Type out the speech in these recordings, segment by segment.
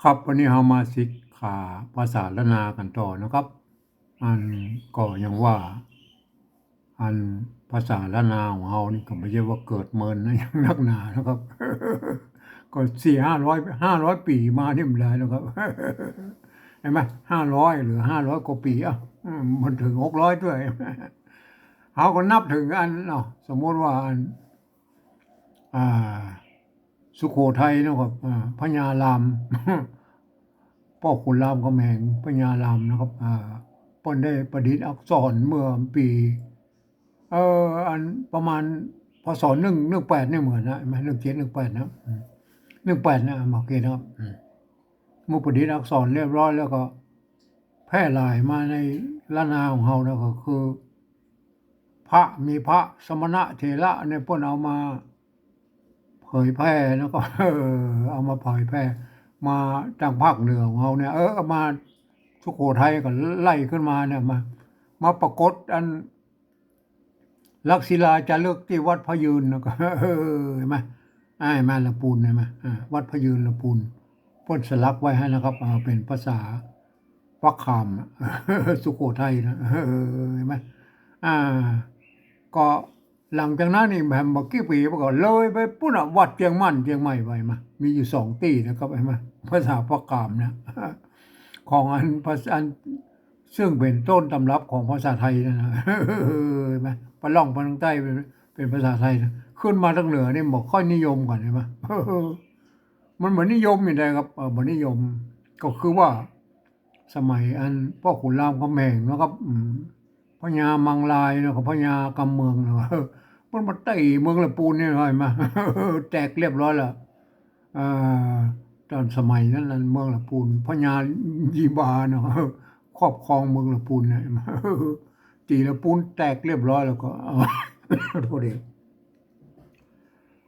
ครับวันนี้เรามาศึกษาภาษาละนากันต่อนะครับอันก็ยังว่าอันภาษาละนาของเรานี่ก็ไม่ใช่ว่าเกิดเมินนะอย่างนักหนานะครับก็400-500ปีมานี่มันได้แล้วครับเห็นไหม500หรือ500กว่าปีอ่ะมันถึง600ด้วยเขาก็นับถึงอันเนาะสมมติว่าอันอ่าสุโขทัยนะครับพญาราม พ่อขุนรามคำแหงพญารามนะครับเพิ่นได้ประดิษฐ์อักษรเมื่อปีอันประมาณพศ118นี่เหมือนนะไหม1718นะ18นะโอเคนะครับเมื่อประดิษฐ์อักษรเรียบร้อยแล้วก็แพร่หลายมาในล้านนาของเรานะก็คือมีพระสมณะเถระเนี่ยเพิ่นเอามาเผยแพร่แล้วก็เอามาเผยแพร่มาทางภาคเหนือของเราเนี่ยเอามาสุโขทัยก็ไล่ขึ้นมาเนี่ยมาปรากฏอันลักษิลาจารึกที่วัดพระยืนนะก็เห็นไหมมาละปูนเห็นไหมวัดพระยืนละปูนพ่นสลักไว้ให้นะครับเป็นภาษาฟักคามสุโขทัยนะเห็นไหมอ่าก็หลังจากนั้นนี่แบบเมื่อกี้ปีก็เลยไปปุ่นวัดเชียงมั่นเชียงใหม่ไปมามีอยู่2 ที่นะครับเห็นไหมภาษาฟักคามนะของอันภาษาซึ่งเป็นต้นตำรับของภาษาไทยนะเห็นไหมปะล่องปะทางใต้เป็นภาษาไทยนะขึ้นมาทางเหนือนี่บอกค่อยนิยมก่อนเห็นไหมมันเหมือนนิยมอย่างไรครับเหมือนนิยมก็คือว่าสมัยอันพ่อขุนรามคำแหงนะครับพญามังลายนะครับพญากำเมืองนะครับมันมาไต่เมืองละปูนนี่เลยมาแตกเรียบร้อยแล้วอ่าตอนสมัยนั้นเมืองละปูนพญายีบาเนาะครอบครองเมืองละปูนเนี่ยตีละปูนแตกเรียบร้อยแล้วก็โทษเอง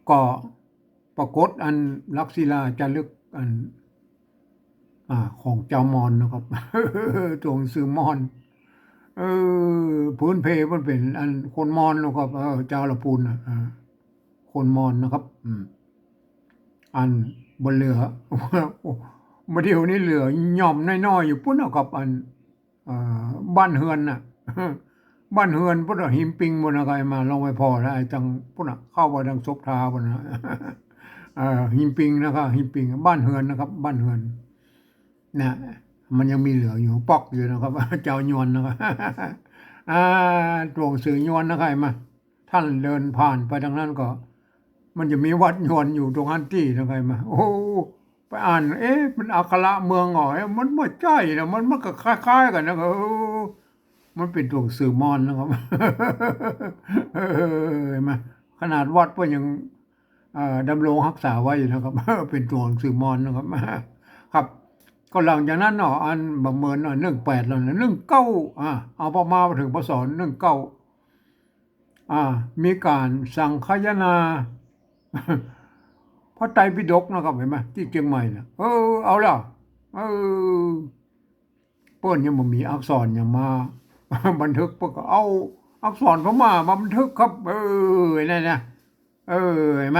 ก็ปรากฏอันลักษิลาจารึกอันของเจ้ามอญนะครับตัวหนังสือมอญพื้นเพมันเป็นอันคนมอญนะครับเจ้าละปูนคนมอญนะครับอันบนเรือมาเดี๋ยวนี้เหลือย่อมน้อยๆอยู่ปุ่นเอากับอันบ้านเฮือนน่ะบ้านเฮือนปุ่นหิมปิงบนอะไรมาลองไปพอแล้วไอ้จังปุ่นเข้าไปทางซบทาบนนะหิมปิงนะครับหิมปิงบ้านเฮือนนะครับบ้านเฮือนนะมันยังมีเหลืออยู่ปอกอยู่นะครับเจ้ายวนนะครับตัวหนังสือยวนนะครับมาท่านเดินผ่านไปทางนั้นก็ มันจะมีวัดยวนอยู่ตรงนั้นที่นะครับมาโอ้ไปอ่านมันอัคระเมืองหน่อยมันไม่ใช่นะมันก็คล้ายๆกันนะครับมันเป็นตัวหนังสือมอญนะครับเห็นไหมขนาดวัดก็ยังดำรงรักษาไว้อยู่นะครับเป็นตัวหนังสือมอญนะครับครับก็หลังจากนั้นเนาะอันประเมิน18แล้วนะ19เอาประมาณถึงพศ19มีการสั่งขยนาพระไตรปิฎกนะครับเห็นไหมที่เชียงใหม่นะเอาแล้วเปิ้นยังบ่มีอักษรยังมาบันทึกเปิ้นก็เอาอักษรพม่ามาบันทึกครับนั่นนะเห็นไหม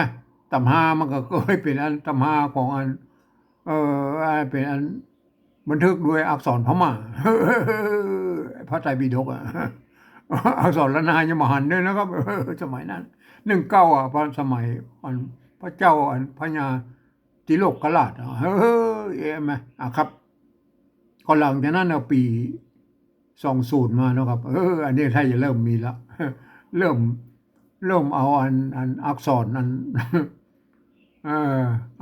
ตำรามันก็เคยเป็นอันตำราของอันเป็นอันบันทึกด้วยอักษรพม่าพระไตรปิฎกอักษรละนายยังมหันต์ด้วยนะครับสมัยนั้น19พอสมัยอันพระเจ้าอันพญาติโลกราชไหมครับก็หลังจากนั้นปี20มาแล้วครับอันนี้ถ้าจะเริ่มมีละเริ่มเอาอันอักษรอัน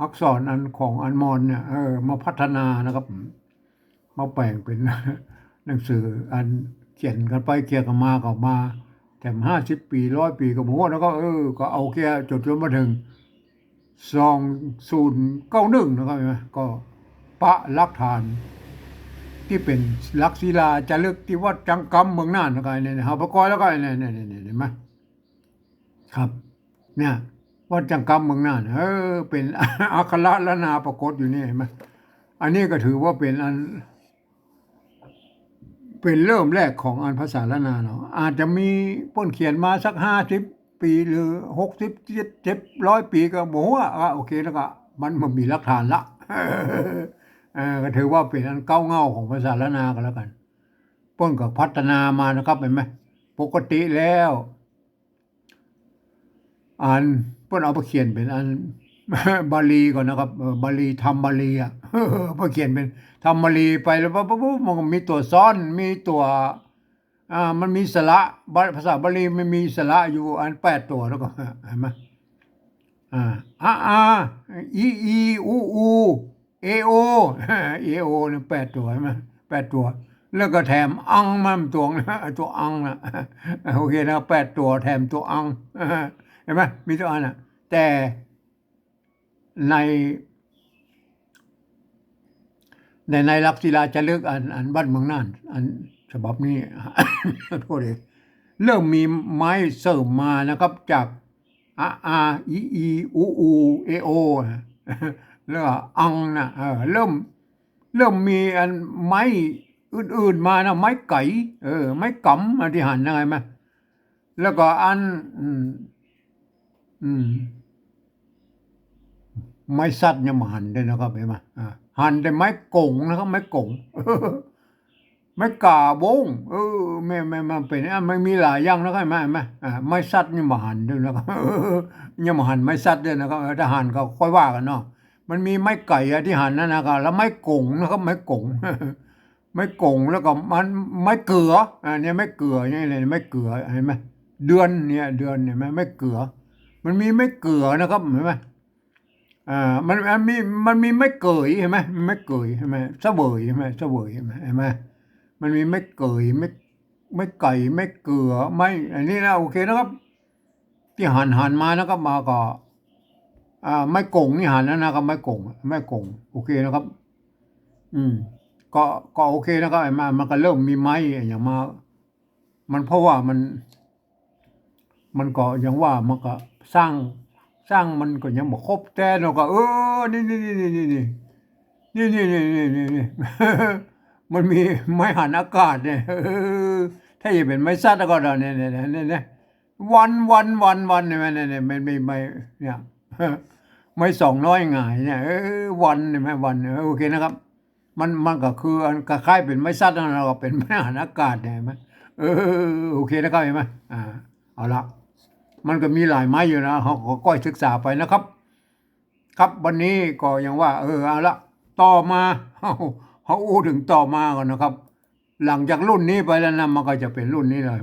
อักษรอันของอันมอญเนี่ยมาพัฒนานะครับมาแปลงเป็นหนังสืออันเขียนกันไปเขียนกันมาก็มาแถม50 ปี100 ปีก็บอกว่าแล้วก็ก็เอาแค่จนมาถึง2091นะครับก็ปะหลักฐานที่เป็นลักษิลาจารึกที่วัดจังกำเมืองน่านนะครับเนี่ยหาประกอบแล้วก็เนี่ยเห็นไหมครับเนี่ยวัดจังกำเมืองน่านเป็นอักขระละนาปรากฏอยู่นี่เห็นไหมอันนี้ก็ถือว่าเป็นอันเป็นเริ่มแรกของอันภาษาละนาเนาะอาจจะมีป้นเขียนมาสัก50 ปีหรือ60 70 100 ปีก็บอกว่าโอเคแล้วก็มันมีหลักฐานละ ก็ถือว่าเป็นอันเก้าเง่าของภาษาละนากันแล้วกันเพิ่นก็พัฒนามานะครับเห็นไหมปกติแล้วอันเพิ่นเอาไปเขียนเป็นอัน บาลีก่อนนะครับบาลีทำบาลีอ่ะ เพิ่นเขียนเป็นทำบาลีไปแล้วปุ๊บมันก็มีตัวซ้อนมีตัวมันมีสระภาษาบาลีมันมีสระอยู่อัน8 ตัวแล้วก็เห็นไหมอ่าอาอีอูเอโอเอโอเนี่ย8 ตัวใช่ไหม8 ตัวแล้วก็แถมอังมันตัวนะตัวอังนะโอเคนะ8 ตัวแถมตัวอังเห็นไหมมีตัวอันอ่ะแต่ในในหลักศิลาจารึกอันบ้านเมืองน่านอันฉบับนี้ โทษเลยเริ่มมีไม้เสริมมานะครับจากอาอีอูเอโอแล้วก็อังนะเริ่มมีอันไม้อื่นๆมานะไม้ไก่ไม้กำอธิหันยังไงไหมแล้วก็อันอืม ไม้สัตว์เนี่ยมาหั่นได้นะครับเห็นไหมหั่นได้ไม้กงนะครับไม้กง ไม้กาบงไม่มันเป็นมันมีหลายอย่างนะครับเห็นไหมไม้สัตว์นี่มาหั่นด้วยนะครับ ยังมาหั่นไม้สัตว์ด้วยนะครับถ้าหั่นก็ค่อยว่ากันเนาะมันมีไม้ไก่ที่หั่นนั่นนะครับแล้วไม้กงนะครับไม้กง ไม้กงแล้วก็มันไม้เกลือเนี่ยไม้เกลือเนี่ยเลยไม้เกลือเห็นไหมเดือนเนี่ยไม้เกลือมันมีไม้เกลือนะครับเห็นไหม อ่ามันมีไม้เกยเห็นไหมไม้เกยเห็นไหมเสวยเห็นไหมเสวยเห็นไหมมันมีไม้เกยไม้ไก่ไม้เกลือไม้อันนี้นะโอเคนะครับที่หันมานะครับมาก็ไม้กงนี่หันแล้วนะครับไม้กงโอเคนะครับอืมก็ก็โอเคนะครับไอ้มันก็เริ่มมีไม้อย่างมามันเพราะว่ามันก็อย่างว่ามันก็สร้างมันก็ยังบ่ครบแต่เราก็นี่มันมีไม้หันอากาศเนี่ยถ้าจะเป็นไม้ซัดแล้วก็เนี่ยวันเนี่ยมันมีไม้เนี่ยไม้200หงายเนี่ยวันเนี่ยไม้วันโอเคนะครับมันก็คืออันคล้ายๆเป็นไม้ซัดแล้วเราก็เป็นไม้หันอากาศเนี่ยเห็นไหมโอเคนะครับเห็นไหมเอาละ มันก็มีหลายไม้อยู่นะเขาก็ก้อยศึกษาไปนะครับ ครับวันนี้ก็ยังว่าเอาละต่อมาเขาอู้ถึงต่อมาก่อนนะครับ หลังจากรุ่นนี้ไปแล้วนะมันก็จะเป็นรุ่นนี้เลย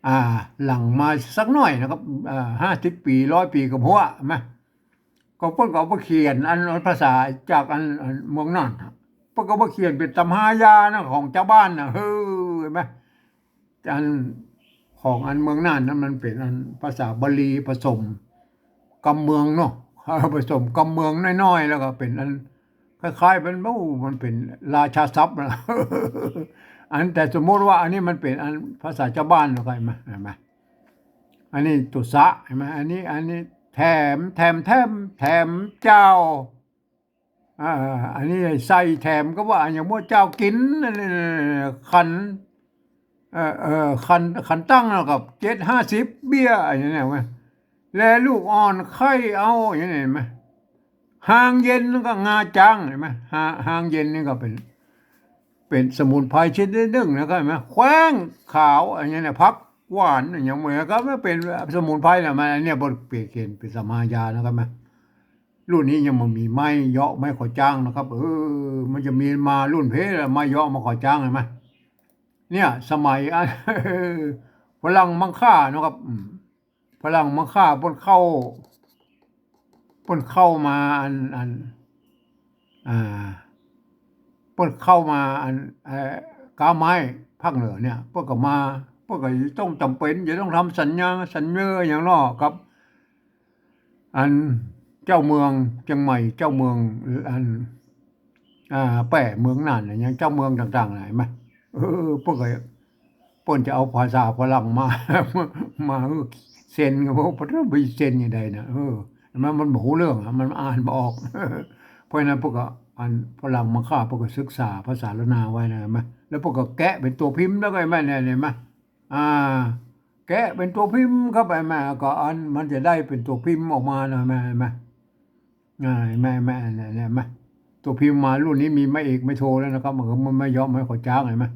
อ่าหลังมาสักหน่อยนะครับ50 ปี100 ปีกับหัวไหมก็เพิ่นก็เอาไปเขียนอันภาษาจากอันเมืองน่านเพิ่นก็เอาไปเขียนเป็นตำหายานะของเจ้าบ้านนะเห็นไหมอันของอันเมืองน่านนั้นมันเป็นอันภาษาบาลีผสมกำเมืองเนาะ ผสมกำเมืองน้อยๆแล้วก็เป็นอันคล้ายๆเป็นมันเป็นราชาศัพท์นะ อันแต่สมมติว่าอันนี้มันเป็นอันภาษาชาวบ้านเนาะเห็นไหมอันนี้ตุสะเห็นไหมอันนี้แถมเจ้าอันนี้ใส่แถมก็ว่าอย่างว่าเจ้ากินขันขันตั้งแล้วกับ750เบี้ยอย่างนี้ไหมแลลูกอ่อนไข่เอาอย่างนี้เห็นไหมหางเย็นก็งาจังเห็นไหมหางเย็นนี่ก็เป็นสมุนไพรชนิดหนึ่งนะครับเห็นไหมแขว้งขาวอย่างนี้เนี่ยพักหวานอย่างเหมือนก็ไม่เป็นสมุนไพรนะมันเนี่ยบทเปลี่ยนเป็นสมายานะครับไหมรุ่นนี้ยังมันมีไม้เยาะไม้ขอจ้างนะครับมันจะมีมารุ่นเพชรไม้เยาะมาขอจ้างเห็นไหมเนี่ยสมัยฝรั่งมังค่านะครับฝรั่งมังค่าเพิ่นเข้ามาอ่าเพิ่นเข้ามากาไม้ภาคเหนือเนี่ยเพิ่นก็ต้องจำเป็นจะต้องทำสัญญาอย่างน้อกับอันเจ้าเมืองเชียงใหม่เจ้าเมืองอันแป้เมืองน่านอย่างเจ้าเมืองต่างๆเห็นไหมเพิ่นจะเอาภาษาฝรั่งมา มาเซ็นก็บ่ไปเซ็นจังไดน่ะมันบ่รู้เรื่องมันอ่านบ่ออก เพราะฉะนั้นพวกก็อันฝรั่งมาค่าพวกก็ศึกษาภาษาละนาไว้นะเห็นไหมแล้วพวกก็แกะเป็นตัวพิมพ์แล้วก็เห็นไหมเนี่ยเห็นไหมอ่าแกะเป็นตัวพิมพ์เข้าไปมาก็อันมันจะได้เป็นตัวพิมพ์ออกมานะเห็นไหมเห็นไหมเห็นไหมเนี่ยเห็นไหม ตัวพิมพ์มารุ่นนี้มีไม่เอกไม่โทแล้วนะครับมันไม่เยาะไม่ขอจ้างเห็นไหม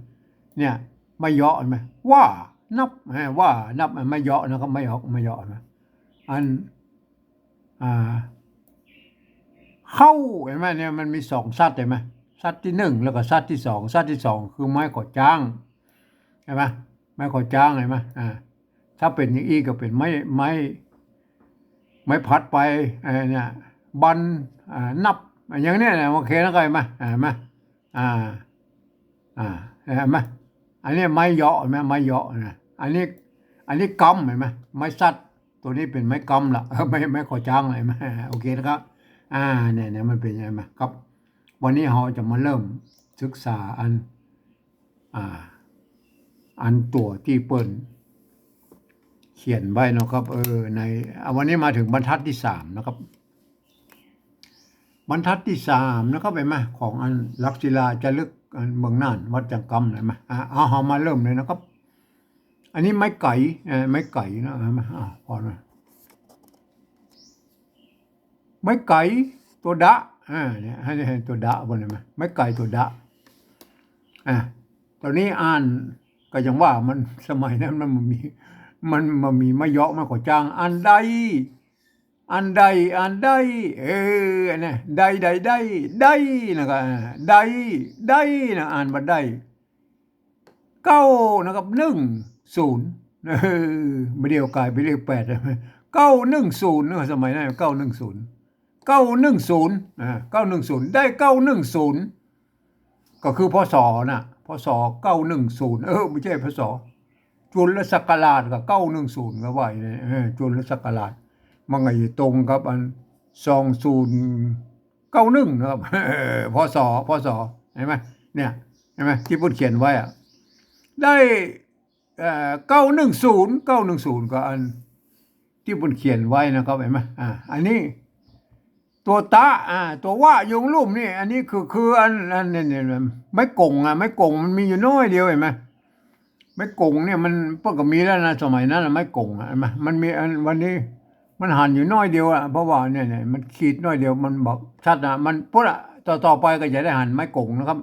เนี่ยไม่เยาะเห็นไหมว่านับว่านับไม่เยาะนะครับไม่เยาะไม่เยาะนะอันอ่าเข้าเห็นไหมเนี่ยมันมีสองซัดเห็นไหมซัดที่หนึ่งแล้วก็ซัดที่สองซัดที่สองคือไม้ขอจ้างเห็นไหมไม้ขอจ้างเห็นไหมถ้าเป็นอย่างอี้ก็เป็นไม้พัดไปเนี่ยบันนับอย่างเนี้ยโอเคแล้วก็เห็นไหมเห็นไหมอ่าเห็นไหมอันนี้ไม้เหยาะเห็นไหมไม้เหยาะนะอันนี้กำเห็นไหมไม้ซัดตัวนี้เป็นไม้กำละไม่ขอจ้างเลยไหมโอเคนะครับเนี่ยมันเป็นยังไงไหมครับวันนี้เราจะมาเริ่มศึกษาอันตัวที่เปิ้นเขียนไว้นะครับในวันนี้มาถึงบรรทัดที่3นะครับบรรทัดที่3นะครับเห็นไหมของอันลักษิลาจารึกอันเมืองน่านวัดจังกำเห็นไหมเอามาเริ่มเลยนะครับอันนี้ไม้ไก่นะเห็นไหมพอนะไม้ไก่ตัวดะเนี่ยให้ตัวดะบนเห็นไหมไม้ไก่ตัวดะตอนนี้อ่านก็ยังว่ามันสมัยนั้นมันมีไม่เยาะมากกว่าจ้างอันใดเนี่ยได้นะครับได้นะอ่านมาได้9นะครับ10ไม่เดียวกลายไปเลข8ใช่ไหม910นะสมัยนั้น910ได้910ก็คือพศน่ะพศ910ไม่ใช่พศจุลศักราชกับ910ก็ว่าอย่างนี้จุลศักราชมันก็ตรงกับอัน2091นะครับพศเห็นไหมเนี่ยเห็นไหมที่พูดเขียนไว้ได้910ก็อันที่พูดเขียนไว้นะครับเห็นไหมอันนี้ตัวตะตัวว่ายงลุ่มนี่อันนี้คืออันเนี่ยไม่กงไม่กงมันมีอยู่น้อยเดียวเห็นไหมไม่กงเนี่ยมันเพิ่งก็มีแล้วนะสมัยนั้นไม่กงมันมีอันวันนี้มันหันอยู่น้อยเดียวเพราะว่าเนี่ยมันขีดน้อยเดียวมันบอกชัดมันพูดต่อไปก็จะได้หันไม่กงนะครับ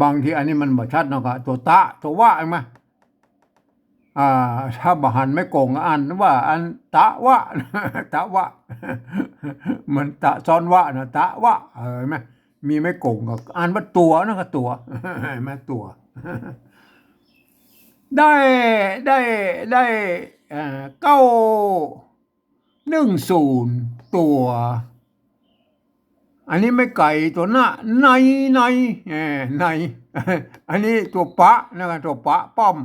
บางทีอันนี้มันบอกชัดนะครับตัวตะตัวว่าเห็นไหมถ้าบหันไม่กงอ่านว่าอันตะวะมันตะซ้อนวะนะตะวะเห็นไหมมีไม่กงก็อ่านว่าตัวนะครับตัวเห็นไหมตัวได้910ตัวอันนี้ไม่ไก่ตัวหน้าในอันนี้ตัวปะนะครับตัวปะป้อม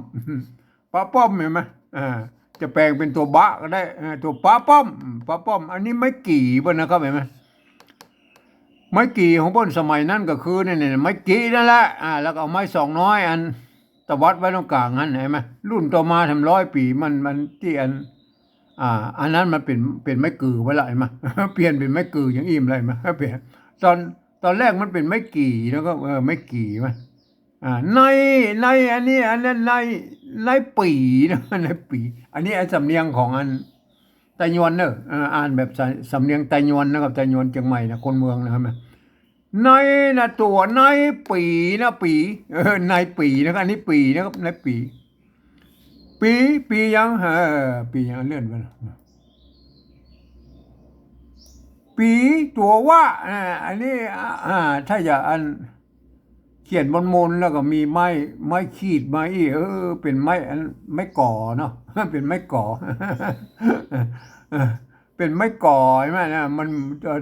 เห็นไหมจะแปลงเป็นตัวบะก็ได้ตัวปะป้อมอันนี้ไม่กี่ป่ะนะครับเห็นไหมไม้กี่ของป้นสมัยนั้นก็คือเนี่ยไม้กี่นั่นแหละแล้วก็เอาไม้200อันตวัดไว้ตรงกลางนั้นเห็นไหมรุ่นต่อมาทำ100 ปีมันที่อันนั้นมันเป็นไม้กือไว้ละเห็นไหมเปลี่ยนเป็นไม้กืออย่างอิ่มเลยมั้ยเปลี่ยนตอนแรกมันเป็นไม้กี่แล้วก็ไม้กี่มั้ยในอันนั้นในปีนะในปีอันนี้สำเนียงของอันไตยวนเนอะอ่านแบบสำเนียงไตยวนนะครับไตยวนเชียงใหม่นะคนเมืองนะครับในนะตัวในปีนะปีในปีนะครับอันนี้ปีนะครับในปียังปียังเลื่อนไปปีตัวว่าอันนี้ถ้าอย่าอันเขียนมนแล้วก็มีไม้ขีดไม้เป็นไม้ก่อเนาะเป็นไม้ก่อเป็นไม้ก่อใช่ไหมนะมัน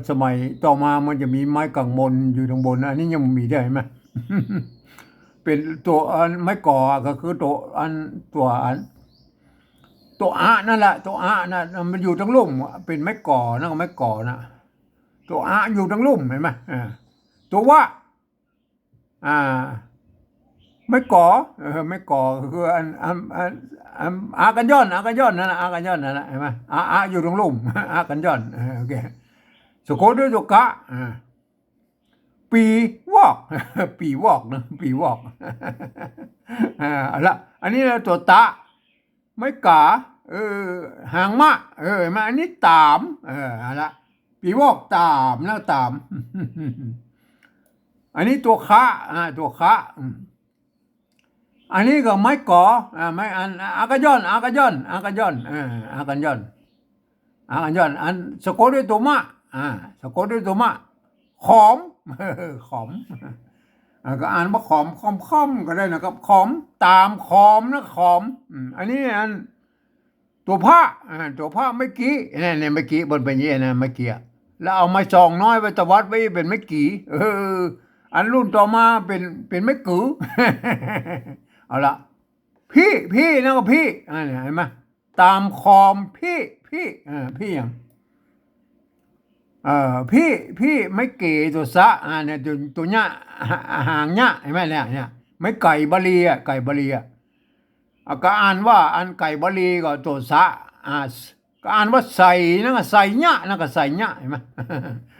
สมัยต่อมามันจะมีไม้กังมนอยู่ตรงบนอันนี้ยังมีได้ไหมเป็นตัวไม้ก่อก็คือตัวนั่นแหละตัวนะมันอยู่ตรงลุ่มเป็นไม้ก่อนะไม้ก่อนะตัวอยู่ตรงลุ่มเห็นไหมตัวว่าไม่ก่อไม่ก่อคือกันย้อนนั่นนะกันย้อนนั่นแหละเห็นไหมอยู่ตรงลุ่มกันย้อนโอเคสุโขทัยสุกะปีวอกนะปีวอกละอันนี้ตัวตะไม่กาหางมะเห็นไหมอันนี้ตามละ ปีวอกตามนะตาม อันนี้ตัวคะตัวคะอันนี้ก็ไม้ก่อไม้อันอากาย่อนอากาย่อนอากาย่อนอากาย่อนอากาย่อนอันสะกดด้วยตัวมะสะกดด้วยตัวมะขอมขอมก็อ่านว่าขอมค่อมก็ได้นะครับขอมตามขอมนะขอมอันนี้อันตัวผ้าตัวผ้าเมื่อกี้เนี่ยเมื่อกี้บนเป็นยี่นะเมื่อกี้แล้วเอาไม้ซองน้อยไปตวัดไว้เป็นไม่กี่อันรุ่นต่อมาเป็นไม่กือ เอาละพี่นะก็พี่เห็นไหมตามคอมพี่พี่อย่างพี่ไม่เก๋ตัวซะเนี่ยตัวเนี้ยห่างเนี้ยเห็นไหมเนี่ยไม่ไก่บาลีไก่บาลีก็อ่านว่าอันไก่บาลีก็ตัวซะก็อ่านว่าใส่นั่นก็ใส่เนี้ยนั่นก็ใส่เนี้ยเห็นไหม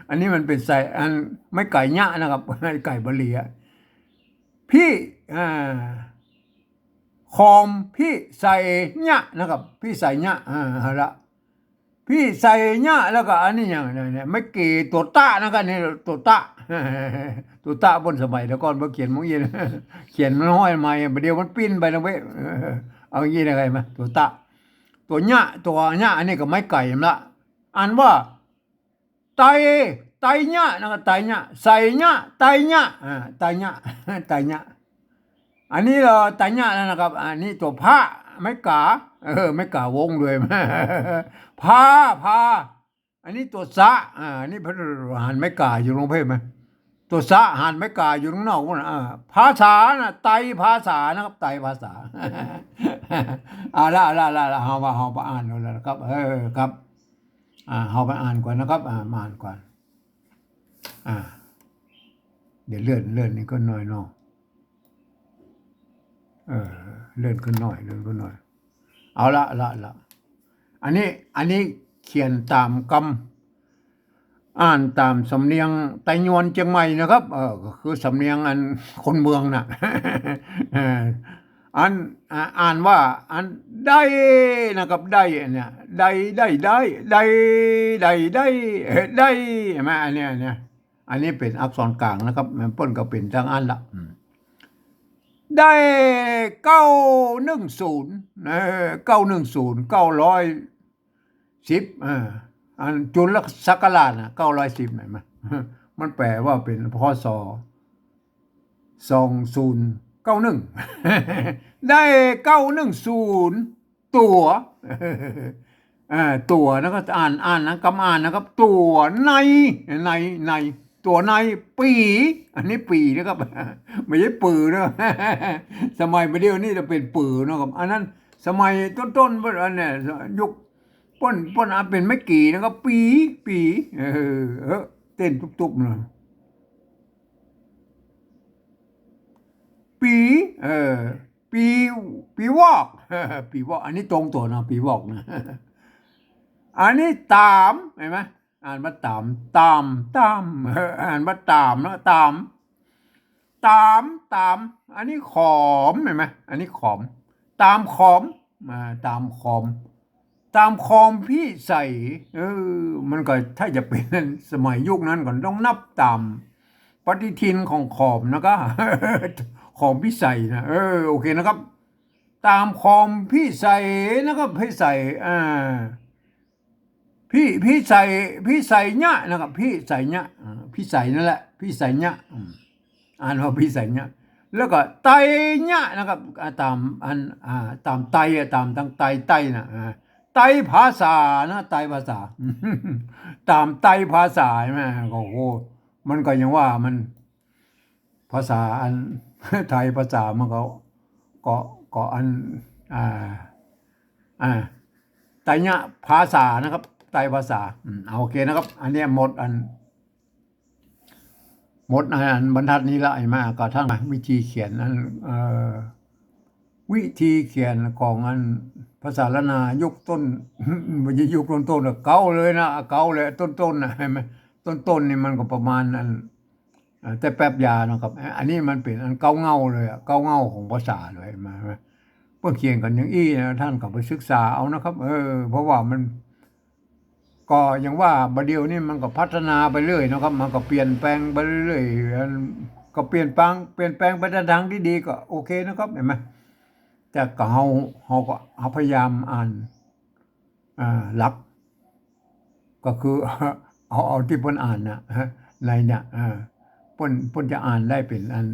อันนี้มันเป็นใส่อันไม่ไก่เนี้ยนะครับไก่บาลีพี่คอมพี่ใส่เนี้ยนะครับพี่ใส่เนี้ยละพี่ใส่เนี้ยแล้วก็อันนี้อย่างเนี่ยไม่เกี่ตัวตะนะครับนี่ตัวตะ ตัวตะบนสมัยแล้วก่อนเมื่อเขียนมงเย็น เขียนมันห้อยมาเดี๋ยวมันปิ้นไปนะเว้ยเอาอย่างนี้อะไรมาตัวตะตัวเนี้ยอันนี้ก็ไม่ไก่ละอ่านว่าไตเนี้ยนะครับไตเนี้ยใส่เนี้ยไตเนี้ยไตเนี้ย ไตเนี้ยอันนี้เราไตเนี้ยนะครับอันนี้ตัวผ้าไม่กาไม่กาวงเลย ผ้าอันนี้ตัวสะอันนี้พระหันไม่กาอยู่ตรงเพศไหมตัวสะหันไม่กาอยู่ตรงนอกมันภาษานะไตภาษานะครับไตภาษา ละเฮาไปอ่านแล้วนะครับครับเฮาไปอ่านก่อนนะครับมาอ่านก่อนเดี๋ยวเลื่อนนี่ก็น้อยเนาะเลื่อนขึ้นหน่อยเอาละอันนี้เขียนตามคำอ่านตามสำเนียงไต้หวันเชียงใหม่นะครับก็คือสำเนียงอันคนเมืองน่ะ อันอ่านว่าอันได้นะครับได้เนี่ยได้มาอันเนี้ยอันนี้เป็นอักษรกลางนะครับมันเปิ้นก็เป็นทั้งอันละได้910 910 อันจุลศักราช910ไหนมามันแปลว่าเป็นพศ2091 ได้910ตัวตัวแล้วก็อ่านนะกำอ่านนะครับตัวในตัวในปีอันนี้ปีนะครับ ไม่ใช่ปือนะ สมัยเดียวนี่จะเป็นปือนะครับอันนั้นสมัยต้นอันเนี่ยยุคป้นเป็นไม่กี่นะครับปีเต้นตุบๆเลยปีปีวอก ปีวอกอันนี้ตรงตัวนะปีวอกนะ อันนี้ตามเห็นไหมอ่านว่าตามอ่านว่าตามนะตามอันนี้ขอมเห็นไหมอันนี้ขอมตามขอมตามขอมพี่ใส่มันก็ถ้าจะเป็นสมัยยุคนั้นก่อนต้องนับตามปฏิทินของขอมนะครับ ขอมพี่ใส่นะโอเคนะครับ ตามขอมพี่ใส่นะครับพี่ใส่พี่ใส่เนี่ยนะครับพี่ใส่เนี่ยพี่ใส่นั่นแหละพี่ใส่เนี่ยอ่านว่าพี่ใส่เนี่ยแล้วก็ไตเนี่ยนะครับตามตามไตตามตั้งไตนะไตภาษานะไตภาษา ตามไตภาษาใช่ไหมโอ้โหมันก็ยังว่ามันภาษาอัน ไทยภาษามันก็อันไตเนี่ยภาษานะครับไตภาษาโอเคนะครับ อันนี้หมดอันบรรทัดนี้ละไอ้มาก็ทั้งวิธีเขียนอันวิธีเขียนของอันภาษาละนายุคต้น ไม่ใช่ยุคต้นเก่าเลยนะเก่าเลยต้นนะเห็นไหมต้นนี่มันก็ประมาณอันแต่แป๊บยานะครับอันนี้มันเป็นอันเก่าเงาเลยเก่าเงาของภาษาเลยมาเพื่อเขียนกันอย่างอี้นะท่านก็ไปศึกษาเอานะครับเพราะว่ามัน ก็อย่างว่าบัดเดี๋ยวนี้มันก็พัฒนาไปเรื่อยเนาะครับมันก็เปลี่ยนแปลงไปเรื่อยๆก็เปลี่ยนแปลงไปในทางที่ดีก็โอเคนะครับเห็นไหมแต่ก็เฮาก็พยายามอ่านหลักก็คือเอาที่เพิ่นอ่านน่ะในเนี่ยเพิ่นจะอ่านได้เป็นอัน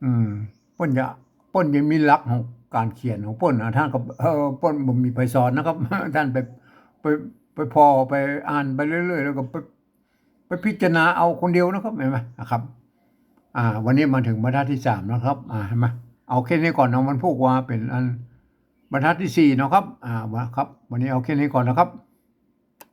อืมเพิ่นจะเพิ่นยังมีหลักของการเขียนของเพิ่นท่านก็เพิ่นบ่มีไปสอนนะครับท่านไปไปพอไปอ่านไปเรื่อยๆแล้วก็ไปพิจารณาเอาคนเดียวนะครับเห็นไหมนะครับวันนี้มาถึงบรรทัดที่3นะครับเห็นไหมเอาแค่นี้ก่อนเนาะมันพูดว่าเป็นอันบรรทัดที่4เนาะครับว่าครับวันนี้เอาแค่นี้ก่อนนะครับ